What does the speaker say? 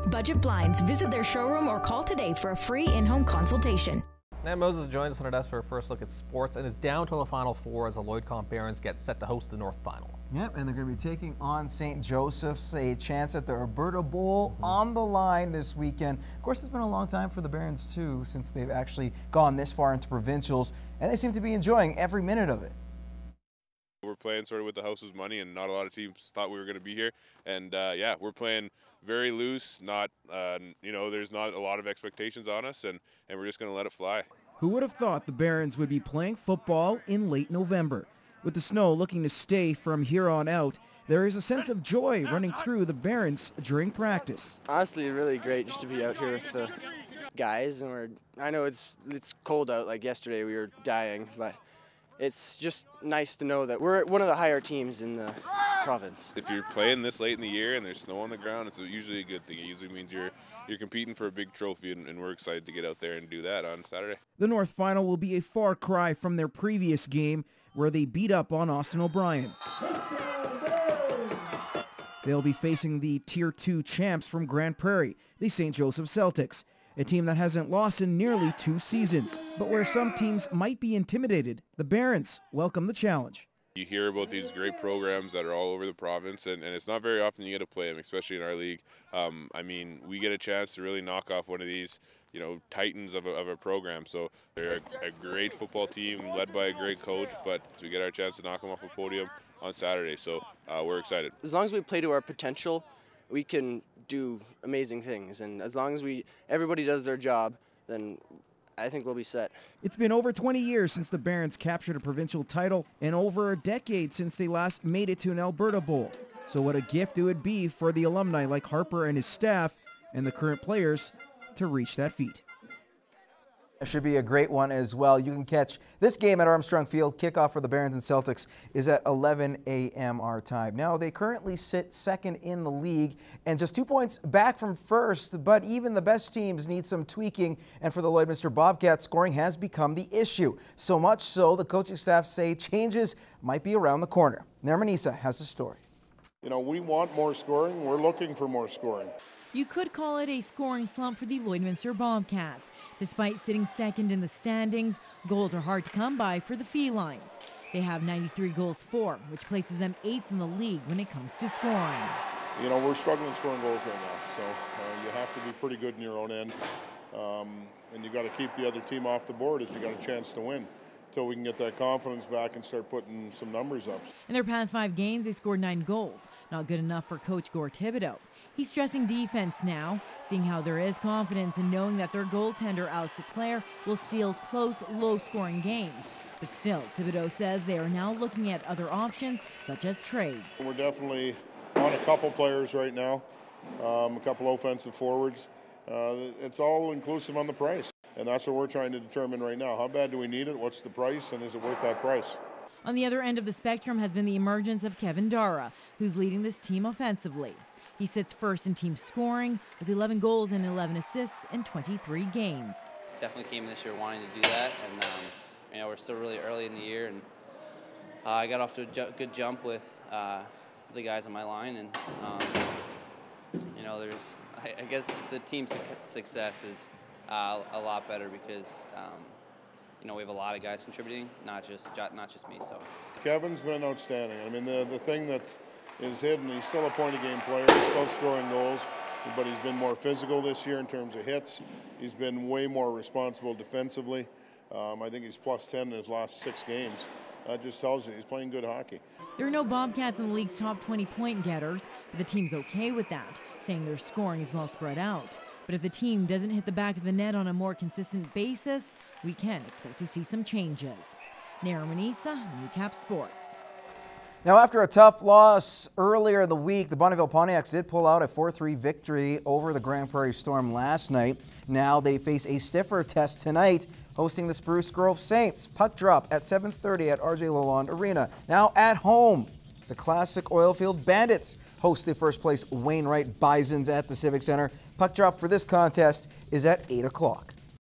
Budget Blinds. Visit their showroom or call today for a free in-home consultation. Now Moses joins us on our desk for a first look at sports, and it's down to the Final Four as the Lloydcomp Barons get set to host the North Final. Yep, and they're going to be taking on St. Joseph's, a chance at the Alberta Bowl on the line this weekend. Of course, it's been a long time for the Barons, too, since they've actually gone this far into provincials, and they seem to be enjoying every minute of it. We're playing sort of with the house's money, and not a lot of teams thought we were going to be here. And yeah, we're playing very loose. Not, you know, there's not a lot of expectations on us, and we're just going to let it fly. Who would have thought the Barons would be playing football in late November? With the snow looking to stay from here on out, there is a sense of joy running through the Barons during practice. Honestly, really great just to be out here with the guys, and I know it's cold out. Like yesterday, we were dying, but it's just nice to know that we're one of the higher teams in the province. If you're playing this late in the year and there's snow on the ground, it's usually a good thing. It usually means you're competing for a big trophy, and we're excited to get out there and do that on Saturday. The North Final will be a far cry from their previous game where they beat up on Austin O'Brien. They'll be facing the Tier 2 champs from Grand Prairie, the St. Joseph Celtics, a team that hasn't lost in nearly 2 seasons. But where some teams might be intimidated, the Barons welcome the challenge. You hear about these great programs that are all over the province, and it's not very often you get to play them, especially in our league. I mean, we get a chance to really knock off one of these, you know, titans of a program. So they're a great football team led by a great coach, but we get our chance to knock them off a podium on Saturday. So we're excited. As long as we play to our potential, we can do amazing things. And as long as everybody does their job, then I think we'll be set. It's been over 20 years since the Barons captured a provincial title and over a decade since they last made it to an Alberta Bowl. So what a gift it would be for the alumni like Harper and his staff and the current players to reach that feat. It should be a great one as well. You can catch this game at Armstrong Field. Kickoff for the Barons and Celtics is at 11 a.m. our time. Now, they currently sit second in the league and just 2 points back from first, but even the best teams need some tweaking, and for the Lloydminster Bobcats, scoring has become the issue. So much so, the coaching staff say changes might be around the corner. Nermanisa has the story. You know, we want more scoring. We're looking for more scoring. You could call it a scoring slump for the Lloydminster Bobcats. Despite sitting second in the standings, goals are hard to come by for the felines. They have 93 goals for, which places them 8th in the league when it comes to scoring. You know, we're struggling scoring goals right now, so you have to be pretty good in your own end, and you got to keep the other team off the board if you got a chance to win, until we can get that confidence back and start putting some numbers up. In their past 5 games, they scored 9 goals. Not good enough for Coach Gord Thibodeau. He's stressing defense now, seeing how there is confidence in knowing that their goaltender Alex Leclerc will steal close, low-scoring games. But still, Thibodeau says they are now looking at other options, such as trades. We're definitely on a couple players right now, a couple offensive forwards. It's all inclusive on the price, and that's what we're trying to determine right now. How bad do we need it? What's the price, and is it worth that price? On the other end of the spectrum has been the emergence of Kevin Dara, who's leading this team offensively. He sits first in team scoring with 11 goals and 11 assists in 23 games. Definitely came this year wanting to do that, and you know, we're still really early in the year, and I got off to a good jump with the guys on my line, and you know, I guess the team's success is a lot better because you know, we have a lot of guys contributing, not just me. So Kevin's been outstanding. I mean, the thing that is hidden, he's still a point-a-game player. He's still scoring goals, but he's been more physical this year in terms of hits. He's been way more responsible defensively. I think he's +10 in his last 6 games. That just tells you he's playing good hockey. There are no Bobcats in the league's top 20 point getters, but the team's okay with that, saying their scoring is well spread out. But if the team doesn't hit the back of the net on a more consistent basis, we can expect to see some changes. Nermanisa, Newcap Sports. Now, after a tough loss earlier in the week, the Bonneville Pontiacs did pull out a 4-3 victory over the Grand Prairie Storm last night. Now they face a stiffer test tonight, hosting the Spruce Grove Saints. Puck drop at 7:30 at RJ Lalonde Arena. Now at home, the classic Oilfield Bandits host the first-place Wainwright Bisons at the Civic Center. Puck drop for this contest is at 8 o'clock.